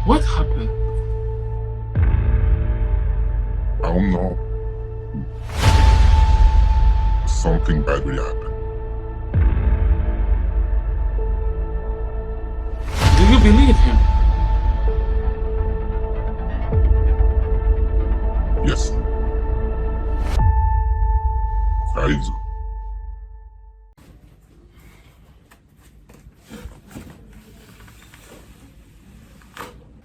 What happened? I don't know. Something bad really happened. Do you believe him? Yes. I do.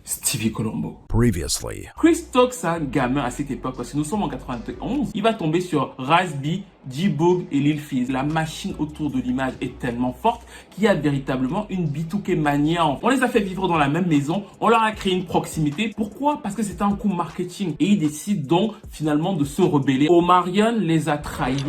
Stevie Colombo. Previously. Chris Stokes, c'est un gamin à cette époque parce que nous sommes en 91. Il va tomber sur Raz B, G-Boog et Lil Fizz. La machine autour de l'image est tellement forte qu'il y a véritablement une B2K mania. On les a fait vivre dans la même maison, on leur a créé une proximité. Pourquoi? Parce que c'était un coup marketing. Et ils décident donc finalement de se rebeller. Omarion les a trahis.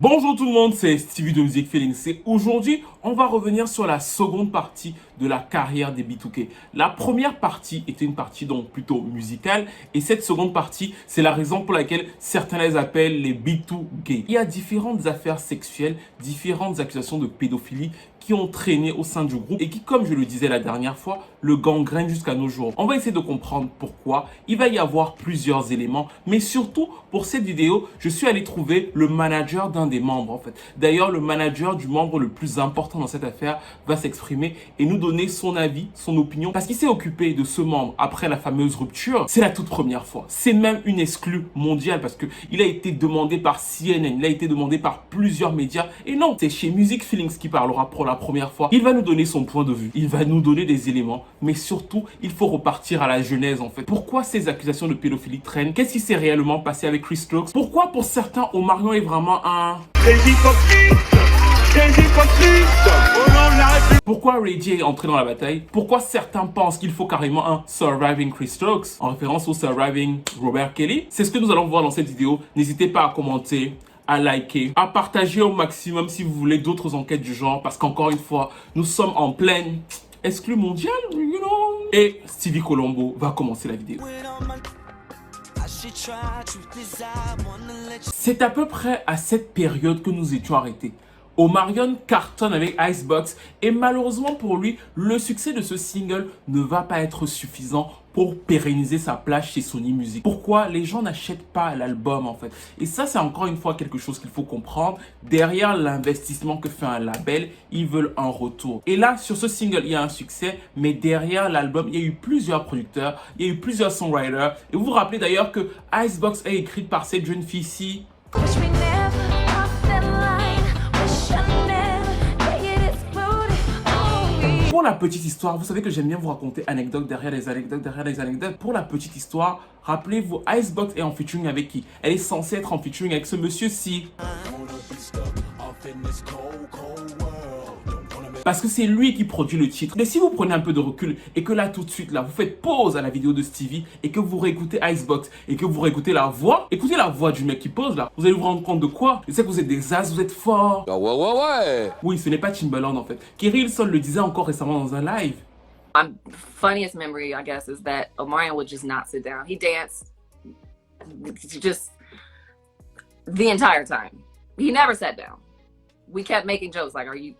Bonjour tout le monde, c'est Stevie de Music Feelings et aujourd'hui, on va revenir sur la seconde partie de la carrière des B2K. La première partie était une partie donc plutôt musicale et cette seconde partie, c'est la raison pour laquelle certains les appellent les B2K. Il y a différentes affaires sexuelles, différentes accusations de pédophilie qui ont traîné au sein du groupe et qui, comme je le disais la dernière fois, le gangrènent jusqu'à nos jours. On va essayer de comprendre pourquoi. Il va y avoir plusieurs éléments, mais surtout, pour cette vidéo, je suis allé trouver le manager d'un des membres, en fait. D'ailleurs, le manager du membre le plus important dans cette affaire va s'exprimer et nous donner son avis, son opinion, parce qu'il s'est occupé de ce membre après la fameuse rupture. C'est la toute première fois. C'est même une exclue mondiale parce que il a été demandé par CNN, il a été demandé par plusieurs médias et non, c'est chez Music Feelings qui parlera pour la première fois. Il va nous donner son point de vue, il va nous donner des éléments, mais surtout, il faut repartir à la genèse en fait. Pourquoi ces accusations de pédophilie traînent? Qu'est-ce qui s'est réellement passé avec Chris Stokes? Pourquoi pour certains, Omarion est vraiment un... Pourquoi Ray J est entré dans la bataille? Pourquoi certains pensent qu'il faut carrément un Surviving Chris Stokes en référence au Surviving Robert Kelly? C'est ce que nous allons voir dans cette vidéo. N'hésitez pas à commenter, à liker, à partager au maximum si vous voulez d'autres enquêtes du genre parce qu'encore une fois, nous sommes en pleine exclue mondiale, you know? Et Stevie Colombo va commencer la vidéo. C'est à peu près à cette période que nous étions arrêtés. Omarion cartonne avec Icebox et malheureusement pour lui, le succès de ce single ne va pas être suffisant pour pérenniser sa place chez Sony Music. Pourquoi les gens n'achètent pas l'album en fait? Et ça, c'est encore une fois quelque chose qu'il faut comprendre. Derrière l'investissement que fait un label, ils veulent un retour. Et là, sur ce single, il y a un succès, mais derrière l'album, il y a eu plusieurs producteurs, il y a eu plusieurs songwriters. Et vous vous rappelez d'ailleurs que Icebox est écrite par cette jeune fille-ci. Pour la petite histoire, vous savez que j'aime bien vous raconter anecdotes derrière les anecdotes derrière les anecdotes. Pour la petite histoire, rappelez-vous, Icebox est en featuring avec qui? Elle est censée être en featuring avec ce monsieur-ci. Parce que c'est lui qui produit le titre. Mais si vous prenez un peu de recul et que là tout de suite là vous faites pause à la vidéo de Stevie et que vous réécoutez Icebox et que vous réécoutez la voix, écoutez la voix du mec qui pose là, vous allez vous rendre compte de quoi? Je sais que vous êtes des as, vous êtes forts. Ouais. Oui, ce n'est pas Timbaland en fait. Kerry Hilson le disait encore récemment dans un live. My funniest memory, I guess, is that Omarion would just not sit down. He danced just the entire time. He never sat down. We kept making jokes like, are you,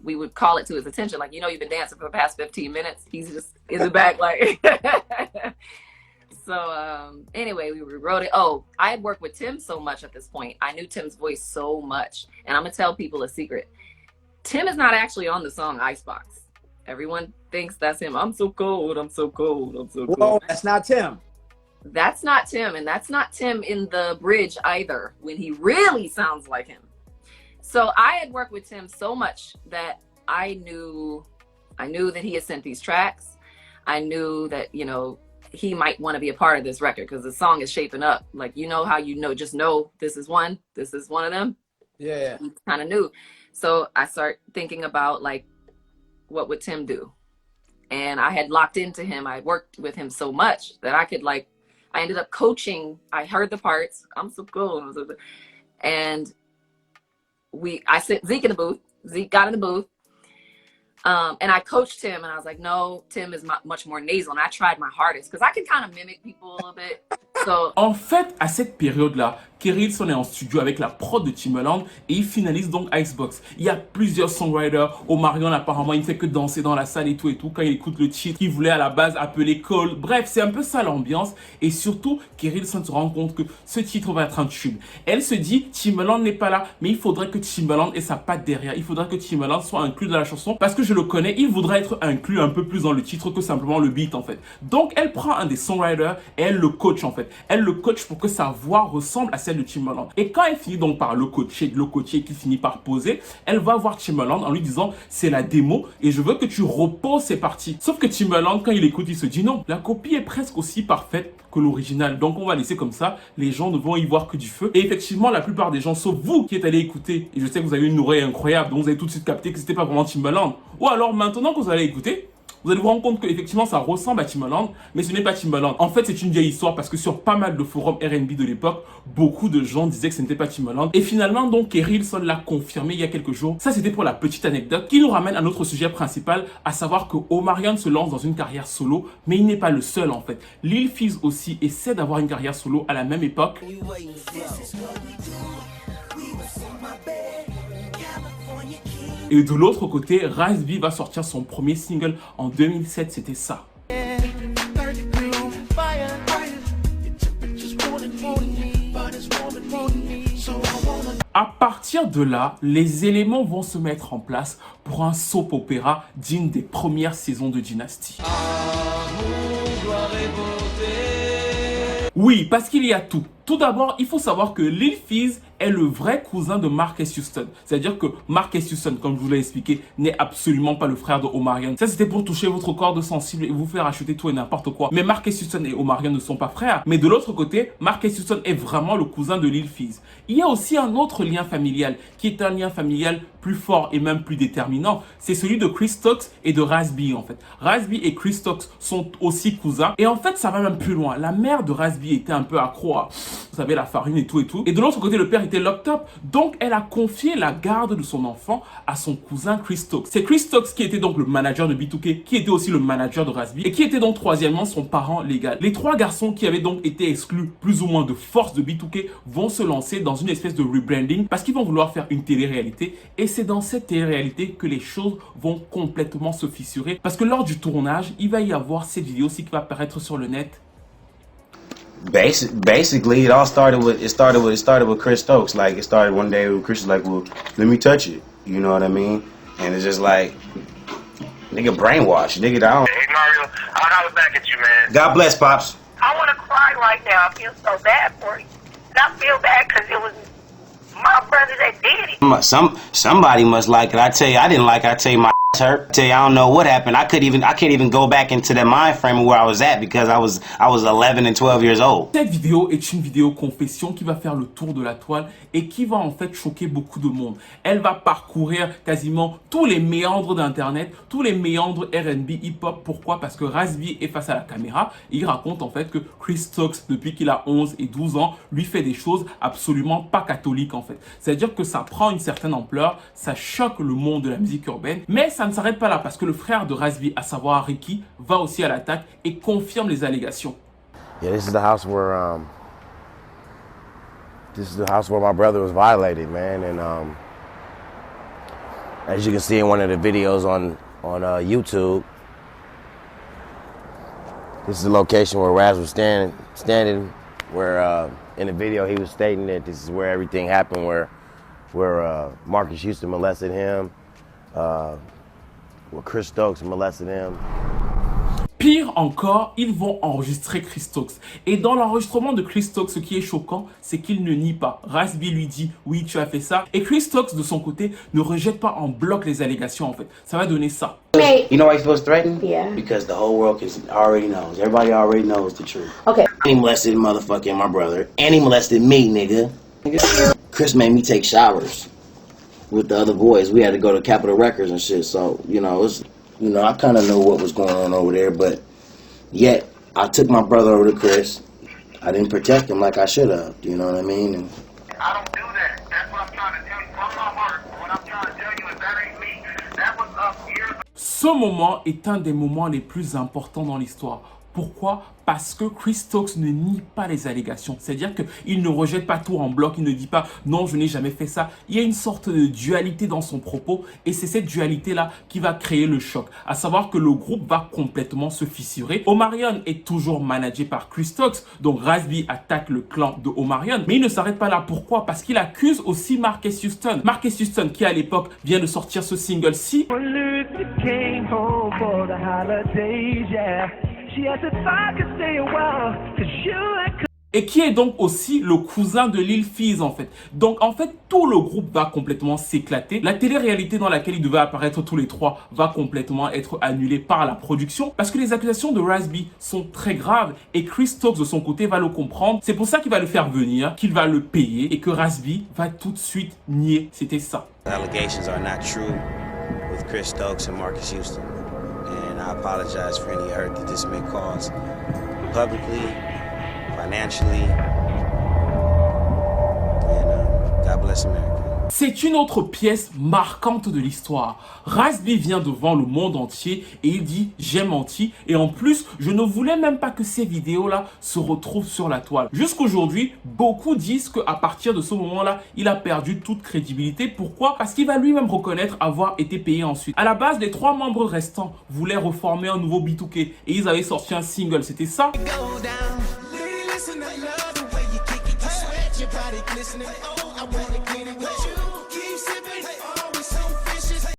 we would call it to his attention. Like, you've been dancing for the past 15 minutes. He's just in the back like. So anyway, we wrote it. Oh, I had worked with Tim so much at this point. I knew Tim's voice so much. And I'm going to tell people a secret. Tim is not actually on the song Icebox. Everyone thinks that's him. I'm so cold, I'm so cold, I'm so cold. Whoa, that's not Tim. That's not Tim. And that's not Tim in the bridge either, when he really sounds like him. So I had worked with Tim so much that I knew that he had sent these tracks. I knew that, he might want to be a part of this record because the song is shaping up. Like, how just know this is one of them. Yeah. He kind of knew. So I start thinking about like, what would Tim do? And I had locked into him. I worked with him so much that I could I ended up coaching. I heard the parts. I'm so cool. And I sent Zeke in the booth. Zeke got in the booth. And I coached him and I was like, no, Tim is much more nasal. And I tried my hardest because I can kind of mimic people a little bit. So... En fait, à cette période-là, Kerry Hilson est en studio avec la prod de Timbaland et il finalise donc Icebox. Il y a plusieurs songwriters. Omarion, apparemment, il ne fait que danser dans la salle et tout quand il écoute le titre qu'il voulait à la base appeler Cole. Bref, c'est un peu ça l'ambiance. Et surtout, Kerry Hilson se rend compte que ce titre va être un tube. Elle se dit, Timbaland n'est pas là, mais il faudrait que Timbaland ait sa patte derrière. Il faudrait que Timbaland soit inclus dans la chanson parce que je le connais, il voudrait être inclus un peu plus dans le titre que simplement le beat en fait. Donc, elle prend un des songwriters et elle le coach en fait. Elle le coach pour que sa voix ressemble à celle de Timbaland. Et quand elle finit donc par le coacher et qu'il finit par poser, elle va voir Timbaland en lui disant c'est la démo et je veux que tu reposes ces parties. Sauf que Timbaland, quand il écoute, il se dit non, la copie est presque aussi parfaite que l'original. Donc on va laisser comme ça, les gens ne vont y voir que du feu. Et effectivement, la plupart des gens, sauf vous qui êtes allés écouter, et je sais que vous avez une oreille incroyable, donc vous avez tout de suite capté que c'était pas vraiment Timbaland. Ou alors maintenant que vous allez écouter, vous allez vous rendre compte qu'effectivement ça ressemble à Timbaland, mais ce n'est pas Timbaland. En fait, c'est une vieille histoire parce que sur pas mal de forums R&B de l'époque, beaucoup de gens disaient que ce n'était pas Timbaland. Et finalement, donc, Kerry Hilson l'a confirmé il y a quelques jours. Ça, c'était pour la petite anecdote qui nous ramène à notre sujet principal, à savoir que Omarion se lance dans une carrière solo, mais il n'est pas le seul en fait. Lil Fizz aussi essaie d'avoir une carrière solo à la même époque. Et de l'autre côté, Raz B va sortir son premier single en 2007, c'était ça. À partir de là, les éléments vont se mettre en place pour un soap opéra digne des premières saisons de Dynasty. Oui, parce qu'il y a tout. Tout d'abord, il faut savoir que Lil Fizz est le vrai cousin de Marques Houston. C'est-à-dire que Marques Houston, comme je vous l'ai expliqué, n'est absolument pas le frère de Omarion. Ça, c'était pour toucher votre corde sensible et vous faire acheter tout et n'importe quoi. Mais Marques Houston et Omarion ne sont pas frères. Mais de l'autre côté, Marques Houston est vraiment le cousin de Lil Fizz. Il y a aussi un autre lien familial, qui est un lien familial plus fort et même plus déterminant. C'est celui de Chris Stokes et de Raz B, en fait. Raz B et Chris Stokes sont aussi cousins. Et en fait, ça va même plus loin. La mère de Raz B était un peu accro à, vous savez, la farine et tout. Et de l'autre côté, le père était locked up. Donc, elle a confié la garde de son enfant à son cousin Chris Stokes. C'est Chris Stokes qui était donc le manager de B2K, qui était aussi le manager de Raz B et qui était donc troisièmement son parent légal. Les trois garçons qui avaient donc été exclus plus ou moins de force de B2K vont se lancer dans une espèce de rebranding parce qu'ils vont vouloir faire une télé-réalité. Et c'est dans cette télé-réalité que les choses vont complètement se fissurer parce que lors du tournage, il va y avoir cette vidéo aussi qui va apparaître sur le net. Basically, it started with Chris Stokes. Like, it started one day with Chris was like, well, let me touch it. You know what I mean? And it's just like, nigga brainwashed. Nigga down. Hey Mario, I'll holler back at you, man. God bless, Pops. I want to cry right now. I feel so bad for you. And I feel bad because it was my brother that did it. Somebody must like it. I tell you, I didn't like it. I tell you, my hurt. I tell you, I don't know what happened. I can't even go back into that mind frame of where I was at because I was 11 and 12 years old. Cette vidéo est une vidéo confession qui va faire le tour de la toile et qui va en fait choquer beaucoup de monde. Elle va parcourir quasiment tous les méandres d'internet, tous les méandres R&B hip-hop. Pourquoi? Parce que Raz B est face à la caméra et il raconte en fait que Chris Stokes, depuis qu'il a 11 et 12 ans, lui fait des choses absolument pas catholiques en fait. C'est-à-dire que ça prend une certaine ampleur, ça choque le monde de la musique urbaine, mais ça ne s'arrête pas là parce que le frère de Raz B, à savoir Ricky, va aussi à l'attaque et confirme les allégations. Yeah, this is the house where my brother was violated, man. And as you can see in one of the videos on YouTube, this is the location where Raz was standing. Where in the video he was stating that this is where everything happened, where Marques Houston molested him. Where Chris Stokes molested him. Pire encore, ils vont enregistrer Chris Stokes. Et dans l'enregistrement de Chris Stokes, ce qui est choquant, c'est qu'il ne nie pas. Raz B lui dit, oui, tu as fait ça. Et Chris Stokes, de son côté, ne rejette pas en bloc les allégations, en fait. Ça va donner ça. You know why he's supposed to threaten? Yeah. Because the whole world already knows. Everybody already knows the truth. Okay. He molested motherfucking my brother. And he molested me, nigga. Chris made me take showers with the other boys. We had to go to Capitol Records and shit. So, I kind of knew what was going on over there, but yet I took my brother over to Chris. I didn't protect him like I should have. You know what I mean? I don't do that. That's what I'm trying to tell you from my heart. What I'm trying to tell you is that ain't me. That was up years ago. Ce moment est un des moments les plus importants dans l'histoire. Pourquoi? Parce que Chris Stokes ne nie pas les allégations. C'est-à-dire qu'il ne rejette pas tout en bloc, il ne dit pas « non, je n'ai jamais fait ça ». Il y a une sorte de dualité dans son propos et c'est cette dualité-là qui va créer le choc. À savoir que le groupe va complètement se fissurer. Omarion est toujours managé par Chris Stokes, donc Raz B attaque le clan de Omarion. Mais il ne s'arrête pas là. Pourquoi? Parce qu'il accuse aussi Marques Houston. Marques Houston qui à l'époque vient de sortir ce single-ci. Et qui est donc aussi le cousin de Lil Fizz en fait. Donc en fait, tout le groupe va complètement s'éclater. La télé-réalité dans laquelle ils devaient apparaître tous les trois va complètement être annulée par la production parce que les accusations de Raz B sont très graves et Chris Stokes de son côté va le comprendre. C'est pour ça qu'il va le faire venir, qu'il va le payer et que Raz B va tout de suite nier. C'était ça. The allegations are not true with Chris Stokes and Marques Houston. And I apologize for any hurt that this may cause publicly, financially, and God bless America. C'est une autre pièce marquante de l'histoire. Raz B vient devant le monde entier et il dit « j'ai menti » et en plus, je ne voulais même pas que ces vidéos-là se retrouvent sur la toile. Jusqu'aujourd'hui, beaucoup disent qu'à partir de ce moment-là, il a perdu toute crédibilité. Pourquoi? Parce qu'il va lui-même reconnaître avoir été payé ensuite. À la base, les 3 membres restants voulaient reformer un nouveau B2K et ils avaient sorti un single, c'était ça.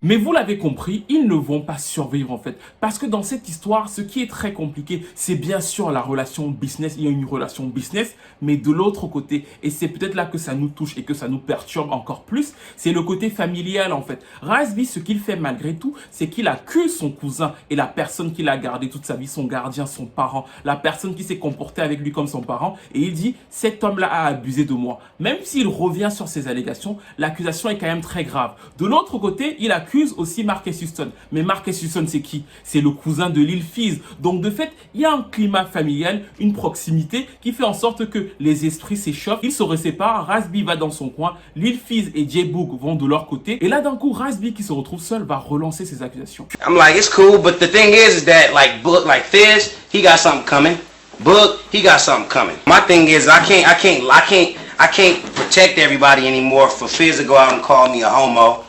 Mais vous l'avez compris, ils ne vont pas survivre en fait. Parce que dans cette histoire, ce qui est très compliqué, c'est bien sûr la relation business. Il y a une relation business, mais de l'autre côté, et c'est peut-être là que ça nous touche et que ça nous perturbe encore plus, c'est le côté familial en fait. Raz B, ce qu'il fait malgré tout, c'est qu'il accuse son cousin et la personne qui l'a gardé toute sa vie, son gardien, son parent, la personne qui s'est comportée avec lui comme son parent, et il dit « cet homme-là a abusé de moi ». Même s'il revient sur ces allégations, l'accusation est quand même très grave. De l'autre côté, il accuse aussi Marques Houston. Mais Marques Houston, c'est qui? C'est le cousin de Lil Fizz. Donc de fait, il y a un climat familial, une proximité qui fait en sorte que les esprits s'échauffent. Ils se séparent, Raz B va dans son coin, Lil Fizz et J-Boog vont de leur côté. Et là d'un coup, Raz B qui se retrouve seul va relancer ses accusations. I'm like, it's cool, but the thing is that like Book, like Fizz, he got something coming. Book, he got something coming. My thing is I can't protect everybody anymore for Fizz to go out and call me a homo.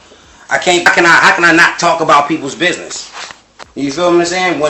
How can I not talk about people's business? You feel what I'm saying?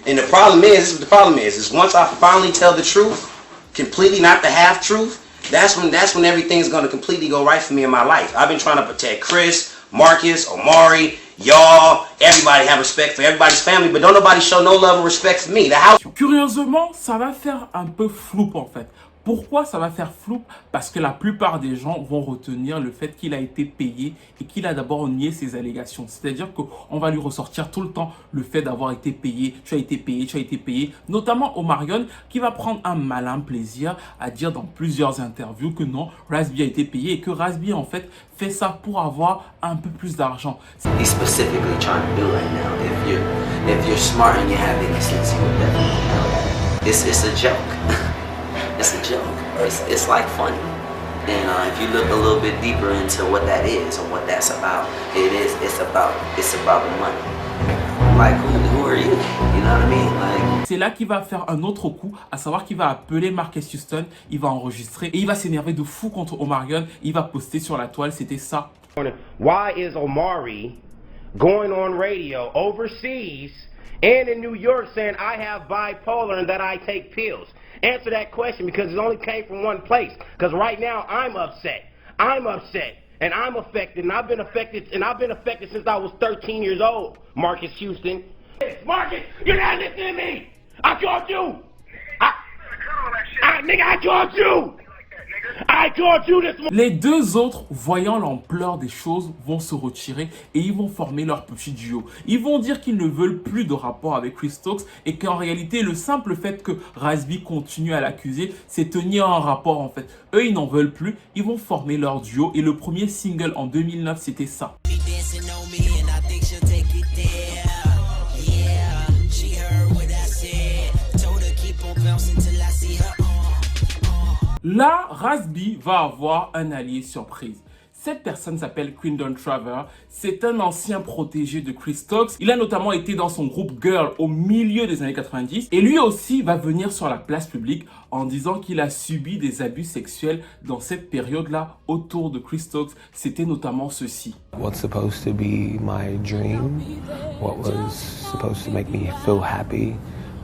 And the problem is once I finally tell the truth, completely not the half truth, that's when everything's gonna completely go right for me in my life. I've been trying to protect Chris, Marcus, Omari, y'all, everybody have respect for everybody's family, but don't nobody show no love or respect for me. The house. Curieusement, ça va faire un peu flou en fait. Pourquoi ça va faire flou? Parce que la plupart des gens vont retenir le fait qu'il a été payé et qu'il a d'abord nié ses allégations. C'est-à-dire qu'on va lui ressortir tout le temps le fait d'avoir été payé, tu as été payé, tu as été payé. Notamment Omarion qui va prendre un malin plaisir à dire dans plusieurs interviews que non, Raz B a été payé et que Raz B en fait fait ça pour avoir un peu plus d'argent. He's specifically trying to do right now. If you're smart and you have any sense, you would definitely know that. It's a joke. It's a joke. It's like funny. And if you look a little bit deeper into what that is or what that's about, it's about the money. Like who are you? You know what I mean? Like. C'est là qu'il va faire un autre coup, à savoir qu'il va appeler Marques Houston, il va enregistrer et il va s'énerver de fou contre Omarion. Il va poster sur la toile, c'était ça. Why is Omari going on radio overseas and in New York saying I have bipolar and that I take pills? Answer that question because it only came from one place. Because right now I'm upset. And I'm affected. And I've been affected since I was 13 years old. Marques Houston. Marcus, you're not listening to me. I told you. Nigga, I told you. Les deux autres, voyant l'ampleur des choses, vont se retirer et ils vont former leur petit duo. Ils vont dire qu'ils ne veulent plus de rapport avec Chris Stokes et qu'en réalité, le simple fait que Raz B continue à l'accuser, c'est tenir un rapport en fait. Eux, ils n'en veulent plus, ils vont former leur duo et le premier single en 2009, c'était ça. Là, Raz B va avoir un allié surprise. Cette personne s'appelle Quindon Traver. C'est un ancien protégé de Chris Stokes. Il a notamment été dans son groupe Girl au milieu des années 90. Et lui aussi va venir sur la place publique en disant qu'il a subi des abus sexuels dans cette période-là autour de Chris Stokes. C'était notamment ceci. What's supposed to be my dream, what was supposed to make me feel happy,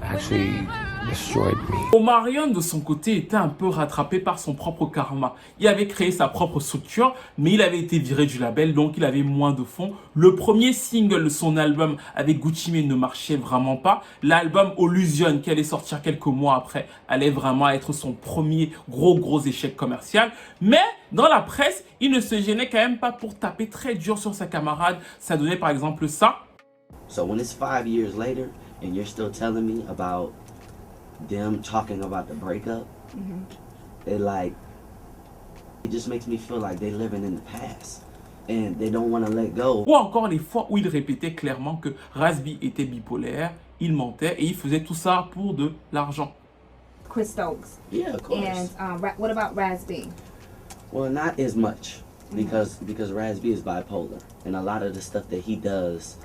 actually destroyed me. Omarion, de son côté, était un peu rattrapé par son propre karma. Il avait créé sa propre structure, mais il avait été viré du label, donc il avait moins de fonds. Le premier single de son album avec Gucci Mane ne marchait vraiment pas. L'album Illusion, qui allait sortir quelques mois après, allait vraiment être son premier gros échec commercial. Mais dans la presse, il ne se gênait quand même pas pour taper très dur sur sa camarade. Ça donnait par exemple ça. So when it's 5 years later and you're still telling me about them talking about the breakup, it just makes me feel like they're living in the past and they don't want to let go. Ou encore les fois où il répétait clairement que Raz B était bipolaire, il mentait et il faisait tout ça pour de l'argent. Chris Stokes. Yeah, of course. And what about Raz B? Well, not as much because Raz B is bipolar and a lot of the stuff that he does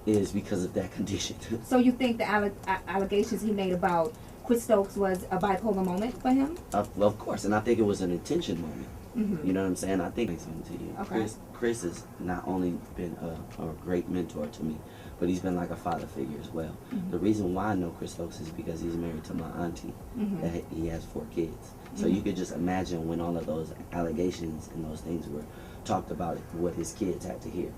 is because of that condition. So you think the allegations he made about Chris Stokes was a bipolar moment for him? Of course, and I think it was an intention moment. You know what I'm saying? I think it's something to you. Okay. Chris has not only been a great mentor to me, but he's been like a father figure as well. The reason why I know Chris Stokes is because he's married to my auntie. That he has 4 kids. So you could just imagine when all of those allegations and those things were talked about, what his kids had to hear.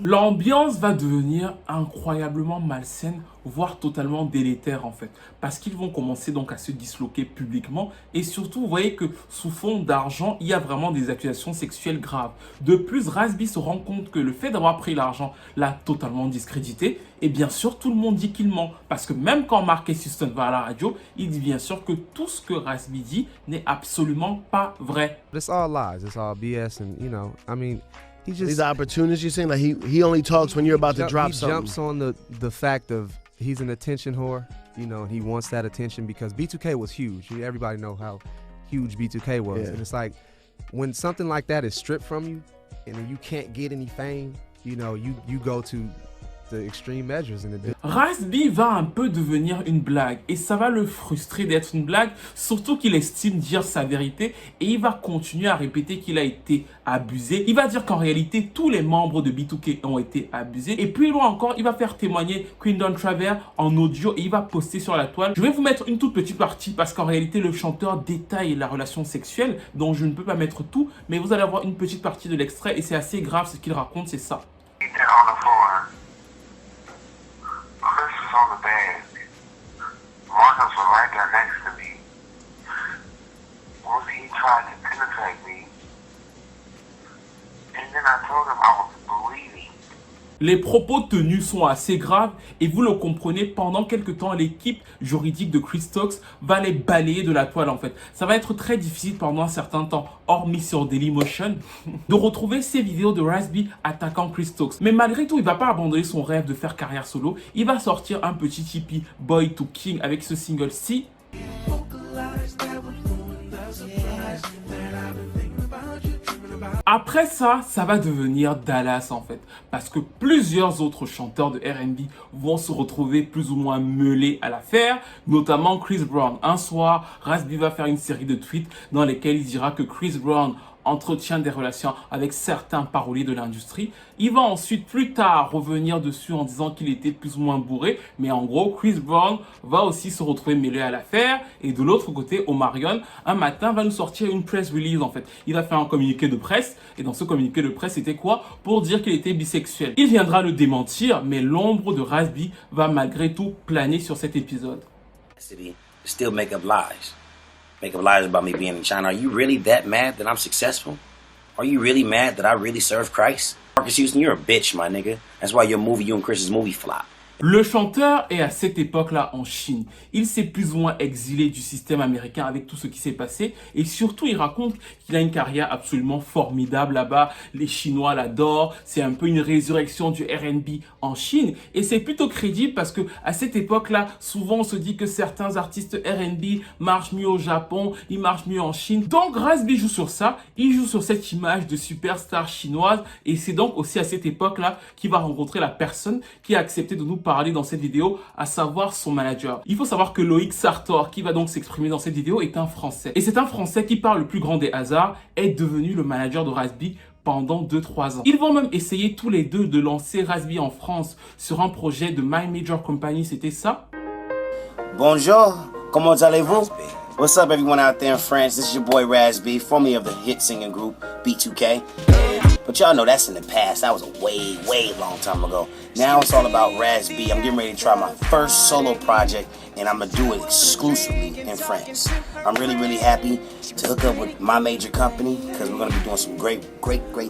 L'ambiance va devenir incroyablement malsaine, voire totalement délétère en fait. Parce qu'ils vont commencer donc à se disloquer publiquement. Et surtout, vous voyez que sous fond d'argent, il y a vraiment des accusations sexuelles graves. De plus, Raz B se rend compte que le fait d'avoir pris l'argent l'a totalement discrédité. Et bien sûr, tout le monde dit qu'il ment. Parce que même quand Marques Houston va à la radio, il dit bien sûr que tout ce que Raz B dit n'est absolument pas vrai. It's all lies, it's all BS, and you know, I mean, he just... These opportunities, you're saying, like he only talks when you're about to drop something. He jumps on the fact of he's an attention whore, you know, and he wants that attention because B2K was huge. Everybody know how huge B2K was. Yeah. And it's like, when something like that is stripped from you and you can't get any fame, you know, you go to the extreme measures. Raz B va un peu devenir une blague et ça va le frustrer d'être une blague, surtout qu'il estime dire sa vérité et il va continuer à répéter qu'il a été abusé. Il va dire qu'en réalité tous les membres de B2K ont été abusés et plus loin encore il va faire témoigner Quindon Traver en audio et il va poster sur la toile. Je vais vous mettre une toute petite partie parce qu'en réalité le chanteur détaille la relation sexuelle donc je ne peux pas mettre tout, mais vous allez avoir une petite partie de l'extrait et c'est assez grave ce qu'il raconte, c'est ça. Chris was on the bed. Marcus was right there next to me. Once he tried to penetrate me, and then I told him I was bleeding. Les propos tenus sont assez graves et vous le comprenez, pendant quelques temps, l'équipe juridique de Chris Stokes va les balayer de la toile en fait. Ça va être très difficile pendant un certain temps, hormis sur Dailymotion, de retrouver ces vidéos de Raz B attaquant Chris Stokes. Mais malgré tout, il va pas abandonner son rêve de faire carrière solo. Il va sortir un petit hippie Boy to King avec ce single ci. Après ça, ça va devenir Dallas en fait, parce que plusieurs autres chanteurs de R&B vont se retrouver plus ou moins mêlés à l'affaire, notamment Chris Brown. Un soir, Raz B va faire une série de tweets dans lesquels il dira que Chris Brown entretient des relations avec certains paroliers de l'industrie. Il va ensuite plus tard revenir dessus en disant qu'il était plus ou moins bourré, mais en gros Chris Brown va aussi se retrouver mêlé à l'affaire. Et de l'autre côté, Omarion un matin va nous sortir une press release en fait. Il va faire un communiqué de presse et dans ce communiqué de presse c'était quoi? Pour dire qu'il était bisexuel. Il viendra le démentir, mais l'ombre de Raz B va malgré tout planer sur cet épisode. Still make up lies. Make up lies about me being in China. Are you really that mad that I'm successful? Are you really mad that I really serve Christ? Marcus Houston, you're a bitch, my nigga. That's why your movie, you and Chris's movie flop. Le chanteur est à cette époque-là en Chine. Il s'est plus ou moins exilé du système américain avec tout ce qui s'est passé et surtout il raconte qu'il a une carrière absolument formidable là-bas. Les Chinois l'adorent, c'est un peu une résurrection du R&B en Chine et c'est plutôt crédible parce que à cette époque-là, souvent on se dit que certains artistes R&B marchent mieux au Japon, ils marchent mieux en Chine. Donc Raz B joue sur ça, il joue sur cette image de superstar chinoise et c'est donc aussi à cette époque-là qu'il va rencontrer la personne qui a accepté de nous parler dans cette vidéo, à savoir son manager. Il faut savoir que Loïc Sartor, qui va donc s'exprimer dans cette vidéo, est un Français. Et c'est un Français qui, par le plus grand des hasards, est devenu le manager de Raz B pendant 2-3 ans. Ils vont même essayer tous les deux de lancer Raz B en France sur un projet de My Major Company, c'était ça? Bonjour, comment allez-vous? What's up everyone out there in France? This is your boy Raz B, formerly of the hit singing group B2K. But y'all know that's in the past. That was a way long time ago. Now it's all about Raz B. I'm getting ready to try my first solo project and I'm gonna do it exclusively in France. I'm really happy to hook up with My Major Company because we're gonna be doing some great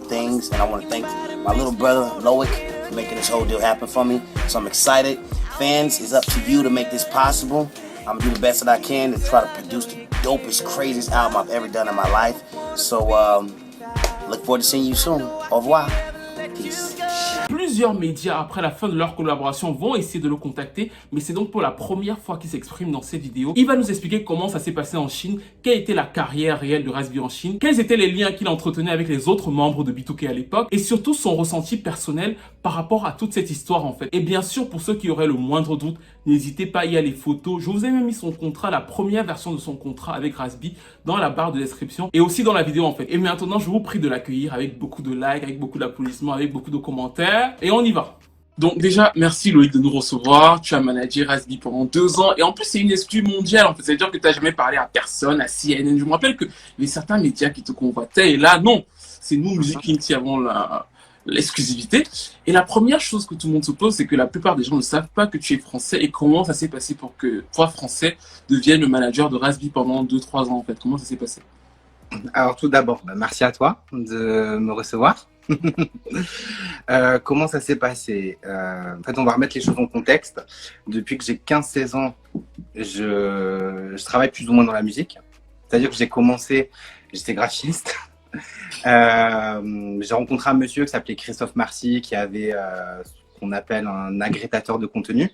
things, and I want to thank my little brother Loic for making this whole deal happen for me. So I'm excited. Fans, it's up to you to make this possible. I'm gonna do the best that I can to try to produce the dopest, craziest album I've ever done in my life. So look forward to seeing you soon. Au revoir. Peace. Plusieurs médias, après la fin de leur collaboration, vont essayer de le contacter, mais c'est donc pour la première fois qu'il s'exprime dans cette vidéo. Il va nous expliquer comment ça s'est passé en Chine, quelle était la carrière réelle de Raz B en Chine, quels étaient les liens qu'il entretenait avec les autres membres de B2K à l'époque, et surtout son ressenti personnel par rapport à toute cette histoire en fait. Et bien sûr, pour ceux qui auraient le moindre doute, n'hésitez pas, il y a les photos. Je vous ai même mis son contrat, la première version de son contrat avec Raz B dans la barre de description et aussi dans la vidéo en fait. Et maintenant, je vous prie de l'accueillir avec beaucoup de likes, avec beaucoup d'applaudissements, avec beaucoup de commentaires. Et on y va. Donc déjà, merci Loïc de nous recevoir. Tu as managé Raz B pendant 2 ans. Et en plus, c'est une exclue mondiale. En fait, c'est-à-dire que tu n'as jamais parlé à personne, à CNN. Je me rappelle qu'il y avait certains médias qui te convoitaient. Et là, non. C'est nous, Music King, qui avons l'exclusivité. Et la première chose que tout le monde se pose, c'est que la plupart des gens ne savent pas que tu es français. Et comment ça s'est passé pour que toi, français, deviennes le manager de Raz B pendant 2-3 ans en fait? Comment ça s'est passé? Alors tout d'abord, merci à toi de me recevoir. Comment ça s'est passé? En fait, on va remettre les choses en contexte. Depuis que j'ai 15-16 ans, je travaille plus ou moins dans la musique. C'est-à-dire que j'ai commencé, j'étais graphiste. J'ai rencontré un monsieur qui s'appelait Christophe Marcy, qui avait ce qu'on appelle un agrégateur de contenu.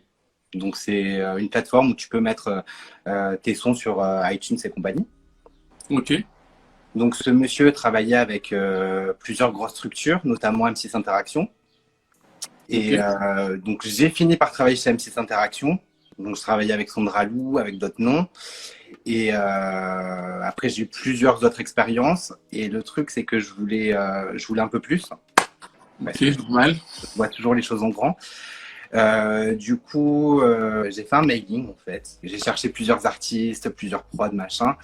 Donc c'est une plateforme où tu peux mettre tes sons sur iTunes et compagnie. Ok. Donc ce monsieur travaillait avec plusieurs grosses structures, notamment M6 Interaction. Et donc j'ai fini par travailler chez M6 Interaction. Donc je travaillais avec Sandra Lou, avec d'autres noms. Et après j'ai eu plusieurs autres expériences. Et le truc c'est que je voulais un peu plus. Ok, normal. Je vois toujours les choses en grand. Du coup, j'ai fait un mailing en fait. J'ai cherché plusieurs artistes, plusieurs prods, machin.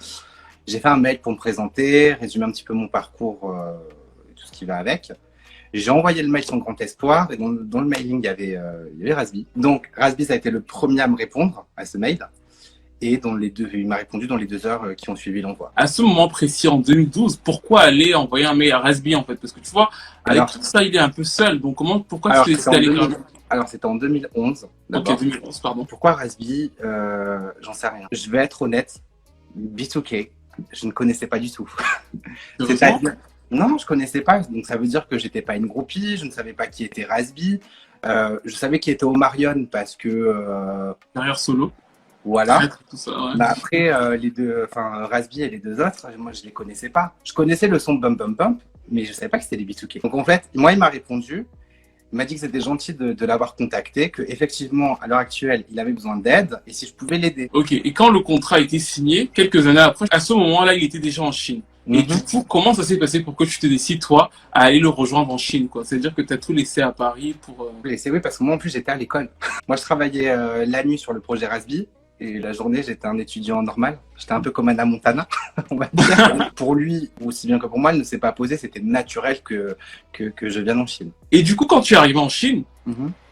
J'ai fait un mail pour me présenter, résumer un petit peu mon parcours et tout ce qui va avec. J'ai envoyé le mail sans grand espoir et dans le mailing, il y avait Raz B. Donc Raz B, ça a été le premier à me répondre à ce mail. Et il m'a répondu dans les 2 heures qui ont suivi l'envoi. À ce moment précis, en 2012, pourquoi aller envoyer un mail à Raz B en fait? Parce que tu vois, avec tout ça, il est un peu seul. Donc pourquoi tu décides d'aller vers lui? Alors c'était en 2011. Ok, 2011, pardon. Pourquoi Raz B? J'en sais rien. Je vais être honnête, B2K, je ne connaissais pas du tout. Non, je connaissais pas. Donc ça veut dire que j'étais pas une groupie, je ne savais pas qui était Raz B. Je savais qui était Omarion parce que... Derrière solo. Voilà. Tout ça, ouais. Bah après, Raz B et les 2 autres, moi je les connaissais pas. Je connaissais le son Bump Bump Bump, mais je savais pas que c'était les B2K. Donc en fait, moi il m'a répondu. Il m'a dit que c'était gentil de l'avoir contacté, qu'effectivement, à l'heure actuelle, il avait besoin d'aide et si je pouvais l'aider. Ok, et quand le contrat a été signé, quelques années après, à ce moment-là, il était déjà en Chine. Et du coup, comment ça s'est passé pour que tu te décides, toi, à aller le rejoindre en Chine, quoi? C'est-à-dire que tu as tout laissé à Paris pour... Oui, parce que moi, en plus, j'étais à l'école. Moi, je travaillais la nuit sur le projet Raz B. Et la journée, j'étais un étudiant normal. J'étais un peu comme Anna Montana, on va dire. Pour lui, aussi bien que pour moi, il ne s'est pas posé. C'était naturel que je vienne en Chine. Et du coup, quand tu es arrivé en Chine,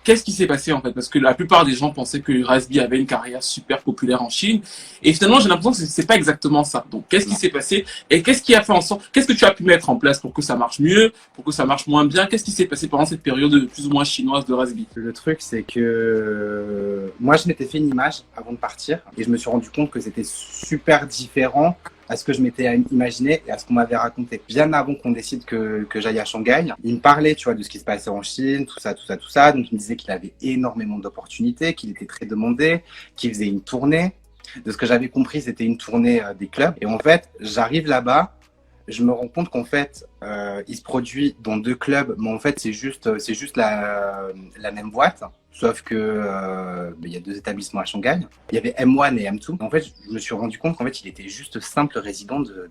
qu'est-ce qui s'est passé en fait? Parce que la plupart des gens pensaient que Raz B avait une carrière super populaire en Chine. Et finalement, j'ai l'impression que c'est pas exactement ça. Donc, qu'est-ce qui s'est passé? Et qu'est-ce qui a fait en sorte, qu'est-ce que tu as pu mettre en place pour que ça marche mieux, pour que ça marche moins bien? Qu'est-ce qui s'est passé pendant cette période plus ou moins chinoise de Raz B? Le truc, c'est que moi, je m'étais fait une image avant de partir et je me suis rendu compte que c'était super différent à ce que je m'étais imaginé et à ce qu'on m'avait raconté. Bien avant qu'on décide que j'aille à Shanghai, il me parlait, tu vois, de ce qui se passait en Chine, tout ça. Donc, il me disait qu'il avait énormément d'opportunités, qu'il était très demandé, qu'il faisait une tournée. De ce que j'avais compris, c'était une tournée des clubs. Et en fait, j'arrive là-bas, je me rends compte qu'en fait, il se produit dans 2 clubs, mais en fait, c'est juste la même boîte. Sauf que il y a 2 établissements à Shanghai. Il y avait M1 et M2. En fait, je me suis rendu compte qu'en fait, il était juste simple résident de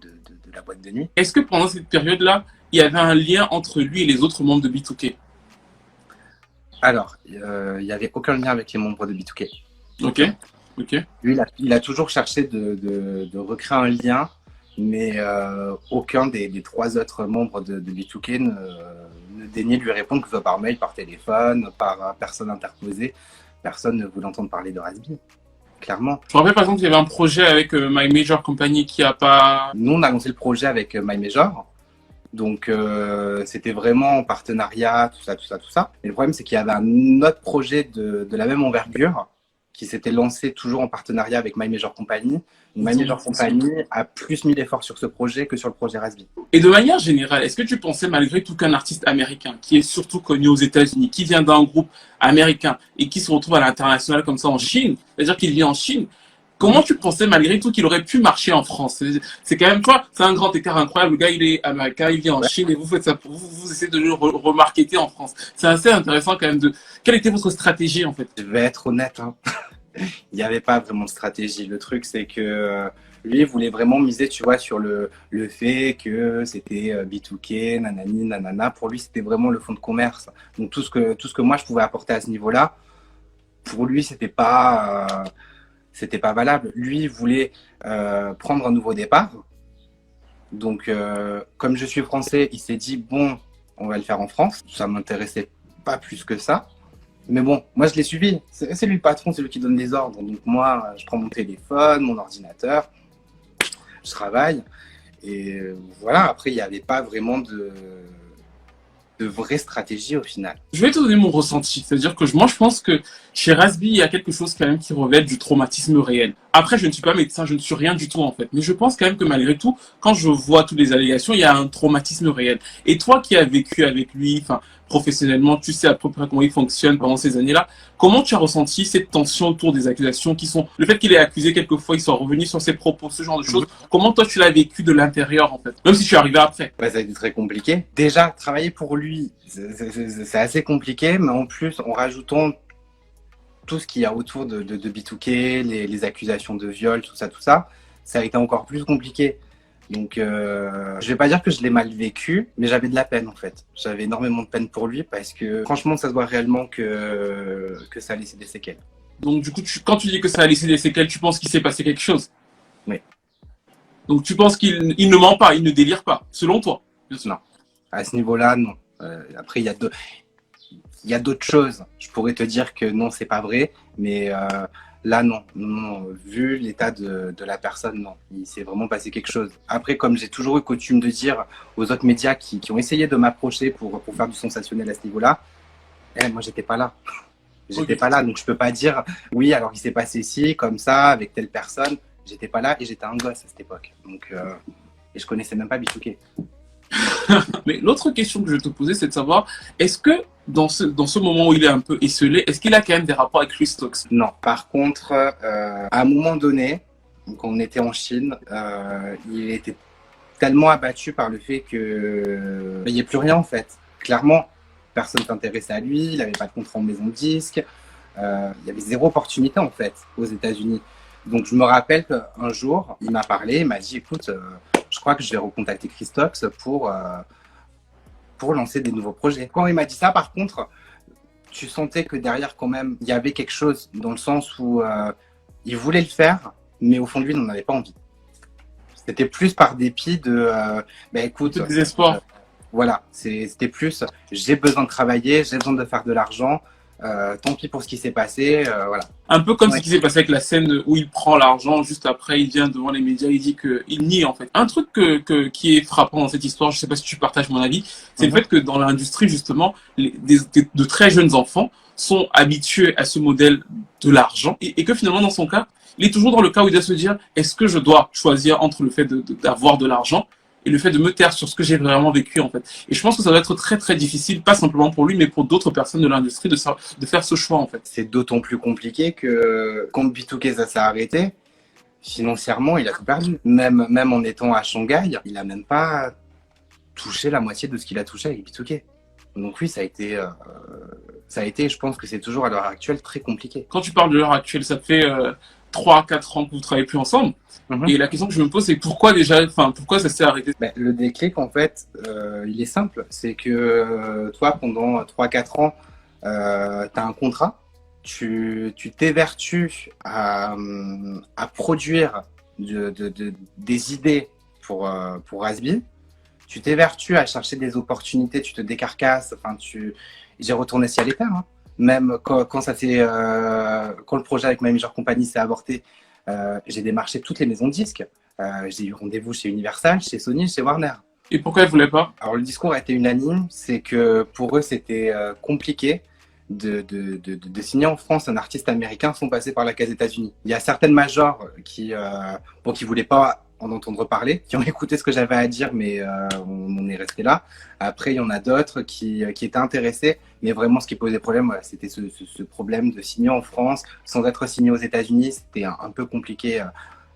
la boîte de nuit. Est-ce que pendant cette période-là, il y avait un lien entre lui et les autres membres de B2K? Alors, il n'y avait aucun lien avec les membres de B2K. Ok. Lui, il a toujours cherché de recréer un lien, mais aucun des 3 autres membres de B2K ne daignait lui répondre, que ce soit par mail, par téléphone, par personne interposée. Personne ne voulait entendre parler de Raz B, clairement. Je me rappelle par exemple qu'il y avait un projet avec My Major Company qui a pas... Nous, on a lancé le projet avec My Major. Donc, c'était vraiment en partenariat, tout ça. Et le problème, c'est qu'il y avait un autre projet de la même envergure qui s'était lancé toujours en partenariat avec My Major Company. My Major Company a plus mis l'effort sur ce projet que sur le projet Raz B. Et de manière générale, est-ce que tu pensais malgré tout qu'un artiste américain qui est surtout connu aux États-Unis, qui vient d'un groupe américain et qui se retrouve à l'international comme ça en Chine, c'est-à-dire qu'il vit en Chine, comment tu pensais malgré tout qu'il aurait pu marcher en France? C'est quand même, toi, c'est un grand écart incroyable. Le gars, il est américain, il vit en Chine et vous faites ça, vous essayez de le remarketer en France. C'est assez intéressant quand même de... Quelle était votre stratégie en fait? Je vais être honnête, hein. Il n'y avait pas vraiment de stratégie. Le truc, c'est que lui, il voulait vraiment miser, tu vois, sur le fait que c'était B2K, nanani, nanana. Pour lui, c'était vraiment le fonds de commerce. Donc, tout ce que moi, je pouvais apporter à ce niveau-là, pour lui, c'était pas valable. Lui, il voulait prendre un nouveau départ. Donc, comme je suis français, il s'est dit, bon, on va le faire en France. Ça m'intéressait pas plus que ça. Mais bon, moi je l'ai suivi. C'est lui le patron, c'est lui qui donne les ordres. Donc moi, je prends mon téléphone, mon ordinateur, je travaille. Et voilà, après, il n'y avait pas vraiment de vraie stratégie au final. Je vais te donner mon ressenti. C'est-à-dire que moi, je pense que chez Raz B, il y a quelque chose quand même qui relève du traumatisme réel. Après, je ne suis pas médecin, je ne suis rien du tout en fait. Mais je pense quand même que malgré tout, quand je vois toutes les allégations, il y a un traumatisme réel. Et toi qui as vécu avec lui, enfin, professionnellement, tu sais à peu près comment il fonctionne pendant ces années-là. Comment tu as ressenti cette tension autour des accusations qui sont... Le fait qu'il ait accusé quelquefois, il soit revenu sur ses propos, ce genre de choses. Comment toi tu l'as vécu de l'intérieur en fait? Même si tu es arrivé après. Ouais, ça a été très compliqué. Déjà, travailler pour lui, c'est assez compliqué, mais en plus, en rajoutant tout ce qu'il y a autour de B2K, les accusations de viol, tout ça, ça a été encore plus compliqué. Donc, je vais pas dire que je l'ai mal vécu, mais j'avais de la peine en fait. J'avais énormément de peine pour lui parce que franchement, ça se voit réellement que ça a laissé des séquelles. Donc du coup, quand tu dis que ça a laissé des séquelles, tu penses qu'il s'est passé quelque chose? Oui. Donc tu penses qu'il ne ment pas, il ne délire pas, selon toi? Non. À ce niveau-là, non. Après, il y a d'autres choses. Je pourrais te dire que non, c'est pas vrai, mais là, non. Vu l'état de la personne, non. Il s'est vraiment passé quelque chose. Après, comme j'ai toujours eu coutume de dire aux autres médias qui ont essayé de m'approcher pour faire du sensationnel à ce niveau-là, moi, j'étais pas là. J'étais pas là, donc je peux pas dire oui, alors il s'est passé ci, comme ça, avec telle personne. J'étais pas là et j'étais un gosse à cette époque. Donc, et je connaissais même pas B2K. Mais l'autre question que je te posais, c'est de savoir, est-ce que dans ce moment où il est un peu esselé, est-ce qu'il a quand même des rapports avec Chris Stokes? Non. Par contre, à un moment donné, quand on était en Chine, il était tellement abattu par le fait que il n'y a plus rien en fait. Clairement, personne ne s'intéressait à lui, il n'avait pas de contrat en maison de disque, il y avait zéro opportunité en fait aux États-Unis. Donc je me rappelle qu'un jour, il m'a parlé, il m'a dit écoute, je crois que je vais recontacter Chris Stokes pour lancer des nouveaux projets. Quand il m'a dit ça, par contre, tu sentais que derrière quand même, il y avait quelque chose dans le sens où il voulait le faire, mais au fond de lui, il n'en avait pas envie. C'était plus par dépit de écoute, désespoir. Voilà, c'était plus j'ai besoin de travailler, j'ai besoin de faire de l'argent, Tant pis pour ce qui s'est passé, voilà. Un peu comme Ouais. ce qui s'est passé avec la scène où il prend l'argent, juste après, il vient devant les médias, il dit qu'il nie, en fait. Un truc qui est frappant dans cette histoire, je sais pas si tu partages mon avis, c'est le fait que dans l'industrie, justement, de très jeunes enfants sont habitués à ce modèle de l'argent et que finalement, dans son cas, il est toujours dans le cas où il doit se dire, est-ce que je dois choisir entre le fait d'avoir de l'argent et le fait de me taire sur ce que j'ai vraiment vécu, en fait. Et je pense que ça doit être très, très difficile, pas simplement pour lui, mais pour d'autres personnes de l'industrie de faire ce choix, en fait. C'est d'autant plus compliqué que quand B2K ça s'est arrêté, financièrement, il a tout perdu. Même en étant à Shanghai, il a même pas touché la moitié de ce qu'il a touché avec B2K. Donc oui, ça a été, je pense que c'est toujours à l'heure actuelle très compliqué. Quand tu parles de l'heure actuelle, ça fait 3-4 ans que vous ne travaillez plus ensemble. Et la question que je me pose, c'est pourquoi ça s'est arrêté? Le déclic, en fait, il est simple. C'est que toi, pendant 3-4 ans, tu as un contrat. Tu t'évertues à produire des idées pour Rasby. Tu t'évertues à chercher des opportunités, tu te décarcasses. Enfin, j'ai retourné ciel et terre. Hein. Même quand le projet avec My Major Company s'est avorté, j'ai démarché toutes les maisons de disques. J'ai eu rendez-vous chez Universal, chez Sony, chez Warner. Et pourquoi ils ne voulaient pas? Alors le discours a été unanime, c'est que pour eux c'était compliqué de signer en France un artiste américain sans passer par la case États-Unis. Il y a certaines majors qui voulaient pas en entendre parler, qui ont écouté ce que j'avais à dire, mais on en est resté là. Après, il y en a d'autres qui étaient intéressés, mais vraiment ce qui posait problème, voilà, c'était ce problème de signer en France sans être signé aux États-Unis. C'était un peu compliqué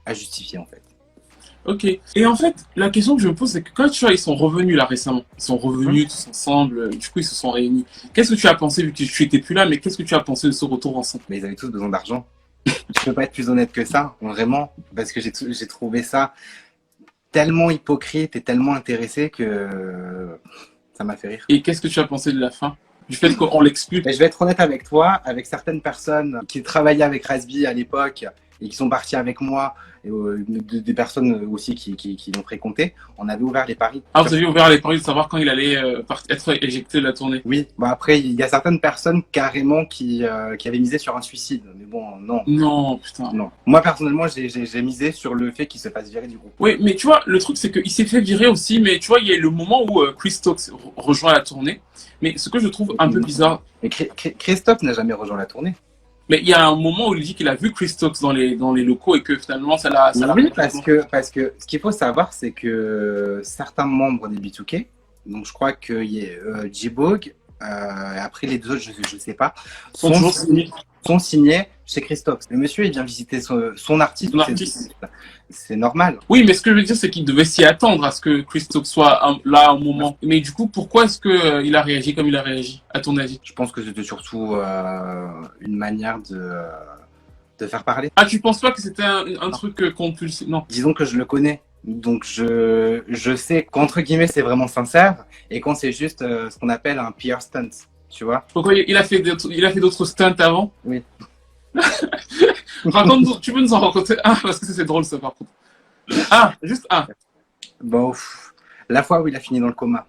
à justifier en fait. Ok. Et en fait, la question que je me pose, c'est que quand tu vois, ils sont revenus là récemment, ils sont revenus tous ensemble, du coup ils se sont réunis. Qu'est-ce que tu as pensé, vu que tu étais plus là, mais qu'est-ce que tu as pensé de ce retour ensemble? Mais ils avaient tous besoin d'argent. Je peux pas être plus honnête que ça, vraiment, parce que j'ai trouvé ça tellement hypocrite et tellement intéressé que ça m'a fait rire. Et qu'est-ce que tu as pensé de la fin? Du fait qu'on l'exclut? Je vais être honnête avec toi, avec certaines personnes qui travaillaient avec Rasby à l'époque et qui sont parties avec moi, et des personnes aussi qui l'ont fréquenté, on avait ouvert les paris. Ah, vous avez ouvert les paris de savoir quand il allait être éjecté de la tournée? Oui, bon après, il y a certaines personnes carrément qui avaient misé sur un suicide. Mais bon, non. Non, putain. Non. Moi, personnellement, j'ai misé sur le fait qu'il se fasse virer du groupe. Oui, mais tu vois, le truc, c'est qu'il s'est fait virer aussi, mais tu vois, il y a eu le moment où Chris Stokes rejoint la tournée. Mais ce que je trouve un peu bizarre... Mais Christophe n'a jamais rejoint la tournée. Mais il y a un moment où il dit qu'il a vu Chris Stokes dans les locaux et que finalement ça l'a... Oui, parce que ce qu'il faut savoir, c'est que certains membres des B2K, donc je crois qu'il y a J-Bog, après les deux autres, je ne sais pas, sont signés chez Christophe. Le monsieur, il vient visiter son artiste. C'est normal. Oui, mais ce que je veux dire, c'est qu'il devait s'y attendre à ce que Chris Stokes soit là au moment. Mais du coup, pourquoi est-ce qu'il a réagi comme il a réagi, à ton avis? Je pense que c'était surtout une manière de faire parler. Ah, tu penses pas que c'était un truc compulsif? Non. Disons que je le connais. Donc je sais qu'entre guillemets, c'est vraiment sincère. Et quand c'est juste ce qu'on appelle un PR stunt, tu vois. Pourquoi il a fait d'autres stunts avant? Oui. Raconte, tu peux nous en raconter un, parce que c'est drôle ça par contre. Ah, juste un. Bon, la fois où il a fini dans le coma.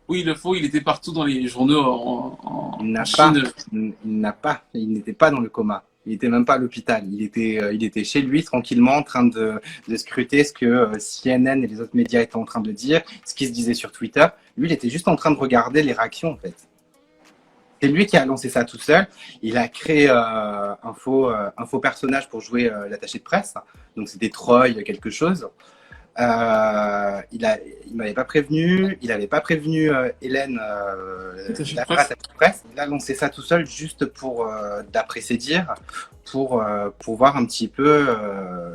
Oui, il était partout dans les journaux en Chine. Il n'était pas dans le coma. Il était même pas à l'hôpital. Il était chez lui tranquillement en train de scruter ce que CNN et les autres médias étaient en train de dire, ce qui se disait sur Twitter. Lui, il était juste en train de regarder les réactions en fait. C'est lui qui a lancé ça tout seul. Il a créé un faux personnage pour jouer l'attaché de presse. Donc c'était Troy quelque chose. Il m'avait pas prévenu. Il n'avait pas prévenu Hélène, la presse. Il a lancé ça tout seul juste pour, d'après ses dires, pour voir un petit peu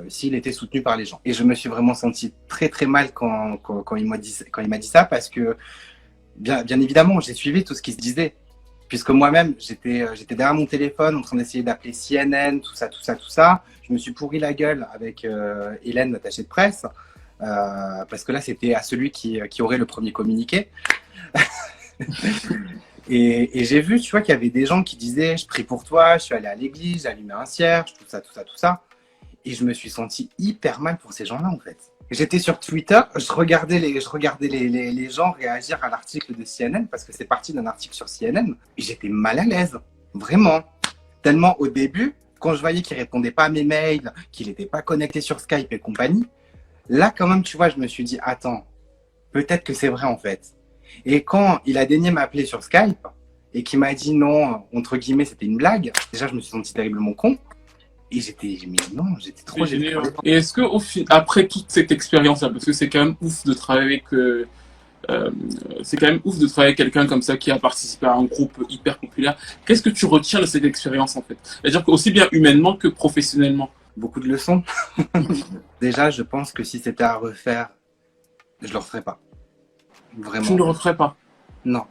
s'il était soutenu par les gens. Et je me suis vraiment senti très très mal quand il m'a dit ça, parce que bien évidemment j'ai suivi tout ce qui se disait. Puisque moi-même, j'étais derrière mon téléphone en train d'essayer d'appeler CNN, tout ça. Je me suis pourri la gueule avec Hélène, l'attachée de presse, parce que là, c'était à celui qui aurait le premier communiqué. et j'ai vu, tu vois, qu'il y avait des gens qui disaient « Je prie pour toi, je suis allé à l'église, j'ai allumé un cierge, tout ça. » Et je me suis senti hyper mal pour ces gens-là, en fait. J'étais sur Twitter, je regardais les gens réagir à l'article de CNN parce que c'est parti d'un article sur CNN et j'étais mal à l'aise, vraiment. Tellement au début, quand je voyais qu'il répondait pas à mes mails, qu'il n'était pas connecté sur Skype et compagnie, là quand même, tu vois, je me suis dit, attends, peut-être que c'est vrai en fait. Et quand il a daigné m'appeler sur Skype et qu'il m'a dit non, entre guillemets, c'était une blague, déjà je me suis senti terriblement con. Et j'étais trop gêné. Et est-ce que après toute cette expérience-là, parce que c'est quand même ouf de travailler avec quelqu'un comme ça qui a participé à un groupe hyper populaire, qu'est-ce que tu retiens de cette expérience en fait? C'est-à-dire qu'aussi bien humainement que professionnellement. Beaucoup de leçons. Déjà, je pense que si c'était à refaire, je le referais pas. Vraiment. Tu ne le referais pas? Non.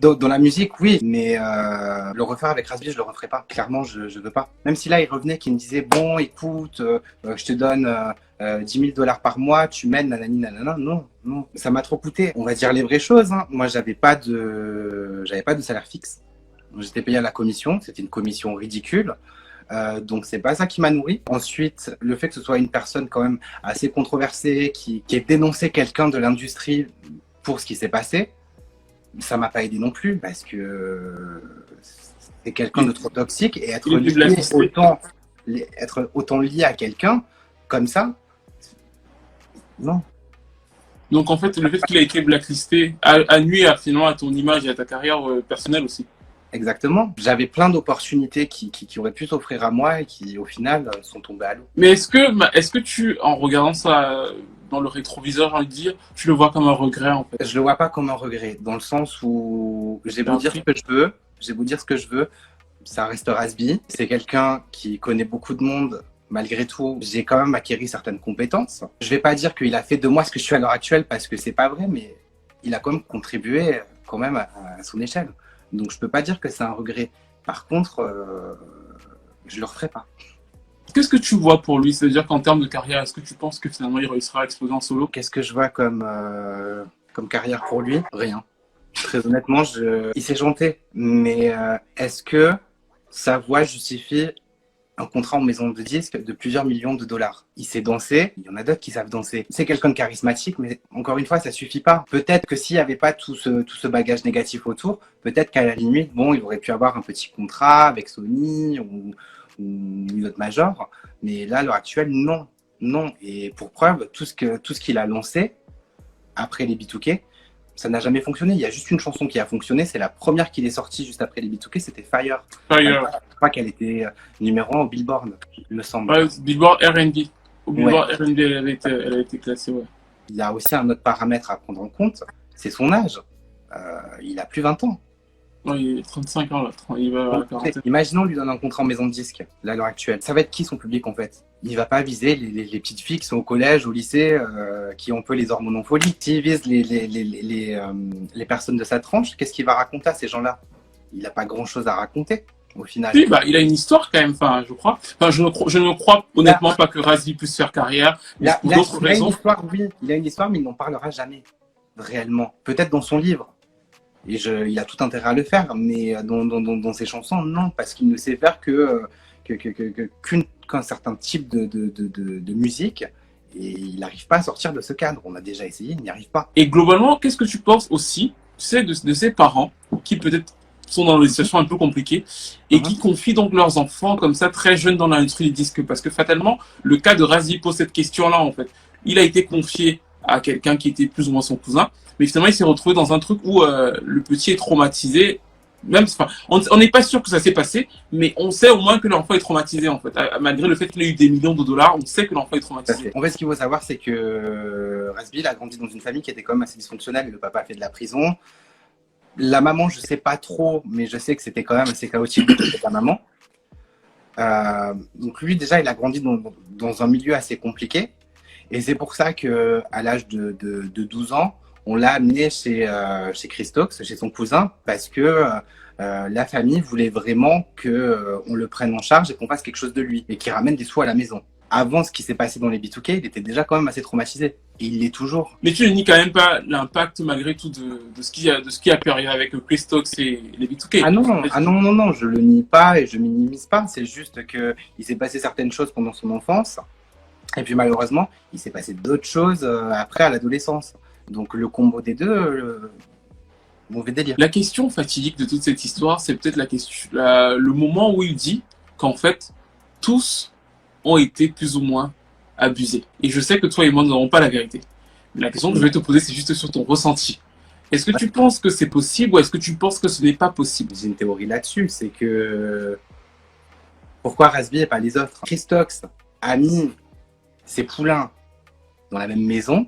Dans la musique, oui, mais le refaire avec Raz B, je le referai pas. Clairement, je veux pas. Même si là, il revenait, qu'il me disait, bon, écoute, je te donne 10 000 $ par mois, tu m'aides, nanani, nanana. Non, ça m'a trop coûté. On va dire les vraies choses, hein. Moi, j'avais pas de salaire fixe. J'étais payé à la commission, c'était une commission ridicule. Donc c'est pas ça qui m'a nourri. Ensuite, le fait que ce soit une personne quand même assez controversée, qui ait dénoncé quelqu'un de l'industrie pour ce qui s'est passé, ça m'a pas aidé non plus parce que c'est quelqu'un de trop toxique et être autant lié à quelqu'un comme ça, non. Donc en fait, le fait qu'il a été blacklisté a nuit finalement à ton image et à ta carrière personnelle aussi. Exactement. J'avais plein d'opportunités qui auraient pu s'offrir à moi et qui au final sont tombées à l'eau. Mais est-ce que tu, en regardant ça dans le rétroviseur, j'ai envie de dire, tu le vois comme un regret en fait? Je le vois pas comme un regret, dans le sens où j'ai beau dire ce que je veux, ça reste Raz B. C'est quelqu'un qui connaît beaucoup de monde. Malgré tout, j'ai quand même acquis certaines compétences. Je vais pas dire qu'il a fait de moi ce que je suis à l'heure actuelle parce que c'est pas vrai, mais il a quand même contribué quand même à son échelle. Donc je peux pas dire que c'est un regret. Par contre, je le referai pas. Qu'est-ce que tu vois pour lui? C'est-à-dire qu'en termes de carrière, est-ce que tu penses que finalement il réussira à exploser en solo? Qu'est-ce que je vois comme carrière pour lui? Rien. Très honnêtement, il s'est janté. Mais est-ce que sa voix justifie un contrat en maison de disque de plusieurs millions de $? Il sait danser, il y en a d'autres qui savent danser. C'est quelqu'un de charismatique, mais encore une fois, ça suffit pas. Peut-être que s'il n'y avait pas tout ce bagage négatif autour, peut-être qu'à la limite, bon, il aurait pu avoir un petit contrat avec Sony ou une autre major. Mais là, à l'heure actuelle, non. Et pour preuve, tout ce qu'il a lancé après les B2K, ça n'a jamais fonctionné. Il y a juste une chanson qui a fonctionné. C'est la première qu'il est sortie juste après les B2K, c'était Fire. Je crois qu'elle était numéro 1 au Billboard, il me semble. Ouais, Billboard R&B. Au Billboard R&B, elle a été classée, ouais. Il y a aussi un autre paramètre à prendre en compte, c'est son âge. Il a plus 20 ans. Ouais, il a 35 ans là. Il va à 40. Imaginons lui donne un contrat en maison de disque, là, à l'heure actuelle. Ça va être qui son public en fait? Il va pas viser les petites filles qui sont au collège, au lycée, qui ont un peu les hormones en folie. S'il vise les personnes de sa tranche, qu'est-ce qu'il va raconter à ces gens-là? Il n'a pas grand-chose à raconter au final. Oui, il a une histoire quand même, je crois. Je ne crois honnêtement pas que Raz B puisse faire carrière. Pour d'autres raisons. Il a une histoire, mais il n'en parlera jamais réellement. Peut-être dans son livre. Et il a tout intérêt à le faire, mais dans ses chansons, non, parce qu'il ne sait faire qu'un certain type de musique, et il n'arrive pas à sortir de ce cadre. On a déjà essayé, il n'y arrive pas. Et globalement, qu'est-ce que tu penses aussi, tu sais, de ces parents qui peut-être sont dans des situations un peu compliquées et qui confient donc leurs enfants comme ça très jeunes dans l'industrie du disque? Parce que fatalement, le cas de Raz B pose cette question-là en fait. Il a été confié à quelqu'un qui était plus ou moins son cousin, mais finalement il s'est retrouvé dans un truc où le petit est traumatisé. Même, on n'est pas sûr que ça s'est passé, mais on sait au moins que l'enfant est traumatisé en fait. Malgré le fait qu'il ait eu des millions de $, on sait que l'enfant est traumatisé. En fait, ce qu'il faut savoir, c'est que Raz B a grandi dans une famille qui était quand même assez dysfonctionnelle. Le papa a fait de la prison. La maman, je sais pas trop, mais je sais que c'était quand même assez chaotique de la maman. Donc lui, déjà, il a grandi dans un milieu assez compliqué. Et c'est pour ça qu'à l'âge de 12 ans, on l'a amené chez Christox, chez son cousin, parce que la famille voulait vraiment qu'on le prenne en charge et qu'on fasse quelque chose de lui, et qu'il ramène des sous à la maison. Avant ce qui s'est passé dans les B2K, il était déjà quand même assez traumatisé. Et il l'est toujours. Mais tu ne nies quand même pas l'impact malgré tout de ce qui a pu arriver avec Christox et les B2K. Ah non, je le nie pas et je minimise pas. C'est juste qu'il s'est passé certaines choses pendant son enfance Et puis malheureusement, il s'est passé d'autres choses après à l'adolescence. Donc le combo des deux, mauvais délire. La question fatidique de toute cette histoire, c'est peut-être le moment où il dit qu'en fait, tous ont été plus ou moins abusés. Et je sais que toi et moi, nous n'avons pas la vérité. Mais la question que je vais te poser, c'est juste sur ton ressenti. Est-ce que tu penses que c'est possible ou est-ce que tu penses que ce n'est pas possible? J'ai une théorie là-dessus, c'est que pourquoi Raz-B et pas les autres? Chris Stokes a mis ses poulains dans la même maison,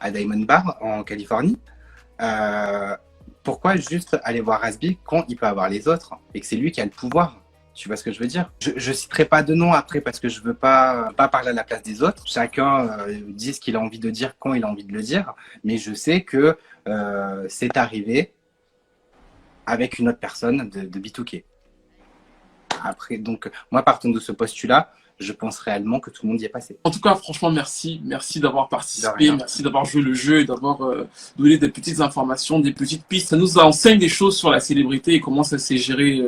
à Diamond Bar, en Californie. Pourquoi juste aller voir Raz-B quand il peut avoir les autres et que c'est lui qui a le pouvoir? Tu vois ce que je veux dire? Je citerai pas de nom après parce que je veux pas parler à la place des autres. Chacun dit ce qu'il a envie de dire quand il a envie de le dire. Mais je sais que c'est arrivé avec une autre personne de B2K. Après, donc, moi, partant de ce postulat, je pense réellement que tout le monde y est passé. En tout cas, franchement, merci. Merci d'avoir participé, merci d'avoir joué le jeu et d'avoir donné des petites informations, des petites pistes. Ça nous enseigne des choses sur la célébrité et comment ça s'est géré,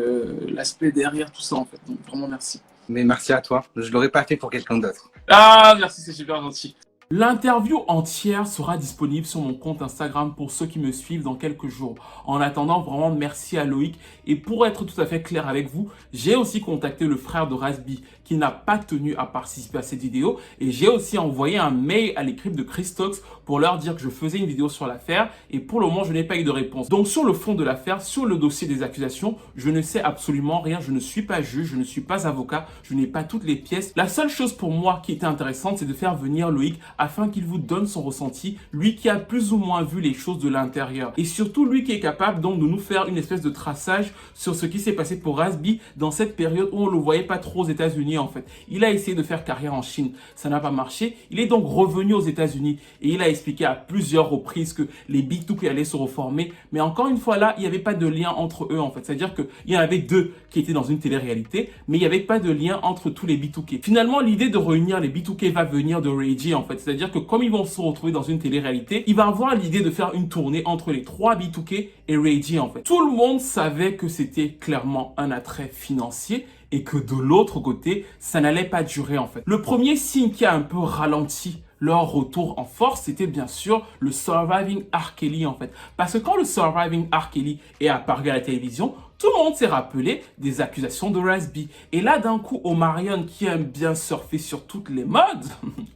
l'aspect derrière tout ça, en fait. Donc, vraiment, merci. Mais merci à toi. Je l'aurais pas fait pour quelqu'un d'autre. Ah, merci, c'est super gentil. L'interview entière sera disponible sur mon compte Instagram pour ceux qui me suivent dans quelques jours. En attendant, vraiment merci à Loïc. Et pour être tout à fait clair avec vous, j'ai aussi contacté le frère de Raz-B qui n'a pas tenu à participer à cette vidéo. Et j'ai aussi envoyé un mail à l'équipe de Chris Stokes pour leur dire que je faisais une vidéo sur l'affaire. Et pour le moment, je n'ai pas eu de réponse. Donc sur le fond de l'affaire, sur le dossier des accusations, je ne sais absolument rien. Je ne suis pas juge, je ne suis pas avocat, je n'ai pas toutes les pièces. La seule chose pour moi qui était intéressante, c'est de faire venir Loïc afin qu'il vous donne son ressenti, lui qui a plus ou moins vu les choses de l'intérieur. Et surtout, lui qui est capable donc de nous faire une espèce de traçage sur ce qui s'est passé pour Raz-B dans cette période où on le voyait pas trop aux États-Unis en fait. Il a essayé de faire carrière en Chine, ça n'a pas marché. Il est donc revenu aux États-Unis et il a expliqué à plusieurs reprises que les B2K allaient se reformer. Mais encore une fois là, il n'y avait pas de lien entre eux en fait. C'est-à-dire qu'il y en avait deux qui étaient dans une télé-réalité, mais il n'y avait pas de lien entre tous les B2K. Finalement, l'idée de réunir les B2K va venir de Ray J en fait. C'est-à-dire que comme ils vont se retrouver dans une télé-réalité, il va avoir l'idée de faire une tournée entre les 3 B2K et Ray J en fait. Tout le monde savait que c'était clairement un attrait financier et que de l'autre côté, ça n'allait pas durer en fait. Le premier signe qui a un peu ralenti leur retour en force, c'était bien sûr le Surviving R. Kelly en fait. Parce que quand le Surviving R. Kelly est apparu à la télévision, tout le monde s'est rappelé des accusations de Raz-B. Et là, d'un coup, Omarion, qui aime bien surfer sur toutes les modes,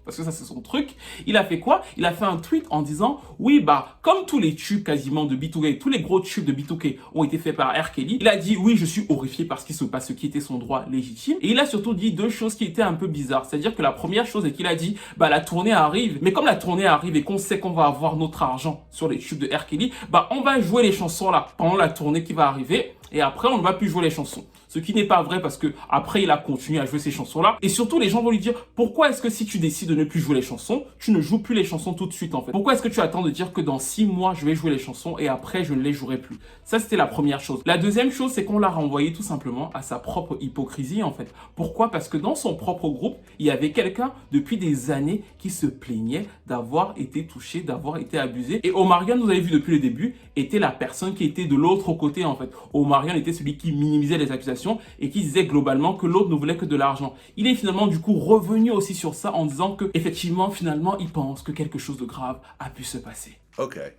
parce que ça, c'est son truc, il a fait quoi? Il a fait un tweet en disant, oui, bah, comme tous les tubes quasiment de B2K, tous les gros tubes de B2K ont été faits par R. Kelly, il a dit, oui, je suis horrifié par ce qui se passe, ce qui était son droit légitime. Et il a surtout dit deux choses qui étaient un peu bizarres. C'est-à-dire que la première chose est qu'il a dit, bah, la tournée arrive, mais comme la tournée arrive et qu'on sait qu'on va avoir notre argent sur les tubes de R. Kelly, bah, on va jouer les chansons là, pendant la tournée qui va arriver. Et après, on ne va plus jouer les chansons. Ce qui n'est pas vrai parce que après il a continué à jouer ces chansons-là. Et surtout, les gens vont lui dire, pourquoi est-ce que si tu décides de ne plus jouer les chansons, tu ne joues plus les chansons tout de suite en fait? Pourquoi est-ce que tu attends de dire que dans 6 mois, je vais jouer les chansons et après, je ne les jouerai plus? Ça, c'était la première chose. La deuxième chose, c'est qu'on l'a renvoyé tout simplement à sa propre hypocrisie en fait. Pourquoi? Parce que dans son propre groupe, il y avait quelqu'un depuis des années qui se plaignait d'avoir été touché, d'avoir été abusé. Et Omarion, vous avez vu depuis le début, était la personne qui était de l'autre côté en fait. Omarion était celui qui minimisait les accusations et qui disait globalement que l'autre ne voulait que de l'argent. Il est finalement du coup revenu aussi sur ça en disant que effectivement finalement il pense que quelque chose de grave a pu se passer. Okay.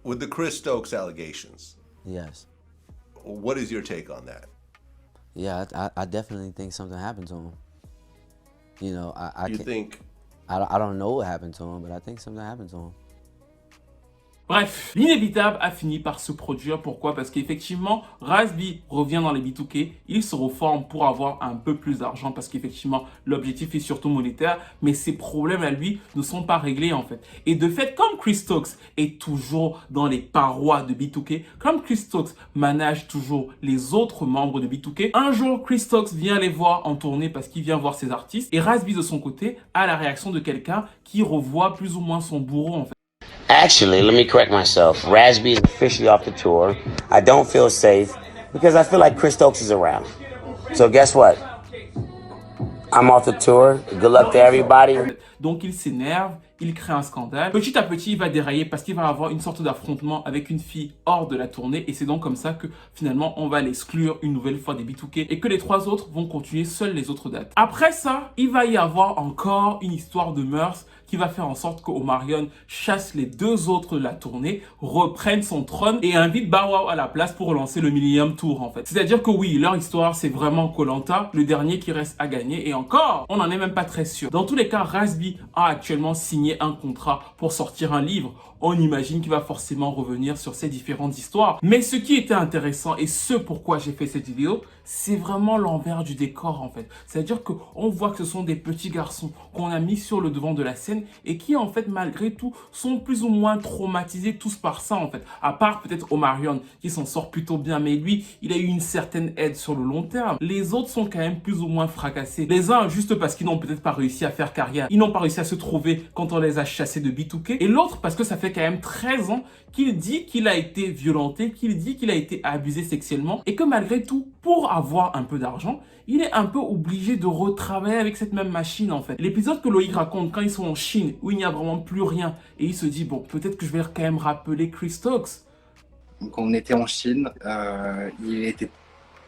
With the Chris Stokes allegations. Yes. What is your take on that? Yeah, I definitely think something happened to him. You know, I don't know what happened to him, but I think something happened to him. Bref, l'inévitable a fini par se produire. Pourquoi? Parce qu'effectivement, Raz-B revient dans les B2K, il se reforme pour avoir un peu plus d'argent parce qu'effectivement, l'objectif est surtout monétaire, mais ses problèmes à lui ne sont pas réglés en fait. Et de fait, comme Chris Stokes est toujours dans les parois de B2K, comme Chris Stokes manage toujours les autres membres de B2K, un jour, Chris Stokes vient les voir en tournée parce qu'il vient voir ses artistes et Raz-B de son côté a la réaction de quelqu'un qui revoit plus ou moins son bourreau en fait. Actually, let me correct myself. Raz-B is officially off the tour. I don't feel safe because I feel like Chris Stokes is around. So guess what? I'm off the tour. Good luck to everybody. Donc il s'énerve il crée un scandale. Petit à petit, il va dérailler parce qu'il va avoir une sorte d'affrontement avec une fille hors de la tournée et c'est donc comme ça que finalement, on va l'exclure une nouvelle fois des B2K et que les 3 autres vont continuer seules les autres dates. Après ça, il va y avoir encore une histoire de mœurs qui va faire en sorte que Omarion chasse les 2 autres de la tournée, reprenne son trône et invite Bow Wow à la place pour relancer le Millennium Tour en fait. C'est-à-dire que oui, leur histoire c'est vraiment Koh-Lanta, le dernier qui reste à gagner et encore, on n'en est même pas très sûr. Dans tous les cas, Raz B a actuellement signé un contrat pour sortir un livre. On imagine qu'il va forcément revenir sur ces différentes histoires. Mais ce qui était intéressant et ce pourquoi j'ai fait cette vidéo, c'est vraiment l'envers du décor en fait. C'est-à-dire qu'on voit que ce sont des petits garçons qu'on a mis sur le devant de la scène et qui en fait malgré tout sont plus ou moins traumatisés tous par ça en fait. À part peut-être Omarion qui s'en sort plutôt bien, mais lui il a eu une certaine aide sur le long terme. Les autres sont quand même plus ou moins fracassés. Les uns juste parce qu'ils n'ont peut-être pas réussi à faire carrière, ils n'ont pas réussi à se trouver quand on les a chassés de B2K. Et l'autre parce que ça fait quand même 13 ans qu'il dit qu'il a été violenté, qu'il dit qu'il a été abusé sexuellement et que malgré tout, pour avoir un peu d'argent, il est un peu obligé de retravailler avec cette même machine en fait. L'épisode que Loïc raconte quand ils sont en Chine, où il n'y a vraiment plus rien, et il se dit, bon, peut-être que je vais quand même rappeler Chris Stokes. Quand on était en Chine, il était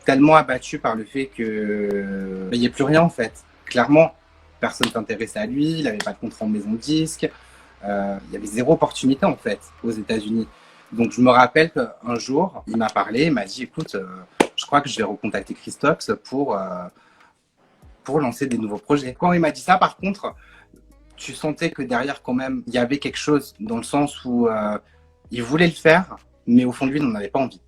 tellement abattu par le fait que il n'y ait plus rien en fait. Clairement, personne ne s'intéressait à lui, il n'avait pas de contrat en maison de disque, il y avait 0 opportunité en fait aux États-Unis. Donc je me rappelle qu'un jour, il m'a parlé, il m'a dit, écoute, je crois que je vais recontacter Chris Stokes pour lancer des nouveaux projets. Quand il m'a dit ça, par contre, tu sentais que derrière quand même, il y avait quelque chose dans le sens où il voulait le faire, mais au fond de lui, il n'en avait pas envie.